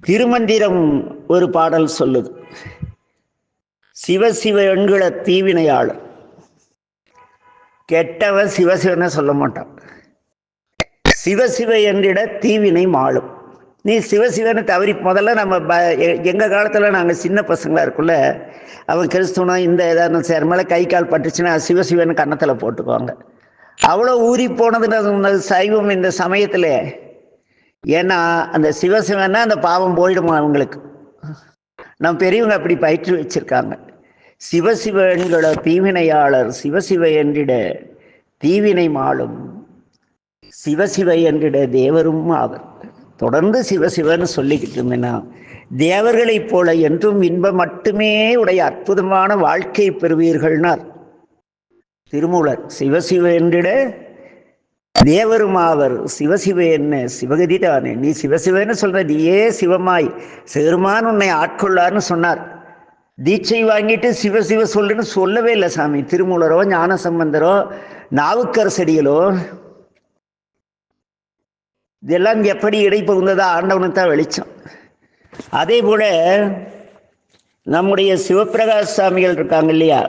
திருமந்திரம் ஒரு பாடல் சொல்லுது, சிவசிவ எண்கள தீவினையாளர். கெட்டவன் சிவசிவனை சொல்ல மாட்டான். சிவசிவ என்றிட தீவினை மாளும். நீ சிவசிவனை தவறி முதல்ல நம்ம எங்கள் காலத்தில் நாங்கள் சின்ன பசங்களாக இருக்குள்ள அவன் கிறிஸ்துவனா இந்த ஏதாவது சேர மேலே கை கால் பட்டுச்சுன்னா சிவசிவன் கன்னத்தில் போட்டுக்குவாங்க. அவ்வளோ ஊறி போனதுன்னு சைவம் இந்த சமயத்தில். ஏன்னா அந்த சிவசிவன்னா அந்த பாவம் போயிடுமா அவங்களுக்கு. நம்ம பெரியவங்க அப்படி பயிற்சி வச்சிருக்காங்க. சிவசிவ என்கிற தீவினையாளர் சிவசிவ என்றிட தீவினை மாளும், சிவசிவ என்றிட தேவரும் ஆவர். தொடர்ந்து சிவசிவன்னு சொல்லிக்கிட்டு இருந்தேன்னா தேவர்களைப் போல என்றும் இன்பம் மட்டுமே உடைய அற்புதமான வாழ்க்கை பெறுவீர்கள்னார் திருமூலர். சிவசிவ என்றிட தேவரும் ஆவர். சிவசிவ என்ன சிவகதி தானே, நீ சிவசிவன்னு சொல்ற, நீயே சிவமாய் சேருமான் உன்னை ஆட்கொள்ளார்னு சொன்னார். தீட்சை வாங்கிட்டு சிவசிவ சொல்லுன்னு சொல்லவே இல்லை சாமி. திருமூலரோ ஞான சம்பந்தரோ நாவுக்கரசடிகளோ. இதெல்லாம் எப்படி இடைப்பகுந்ததா ஆண்டவனுக்கு தான் வெளிச்சம். அதே போல நம்முடைய சிவபிரகாஷ் சாமிகள் இருக்காங்க இல்லையா,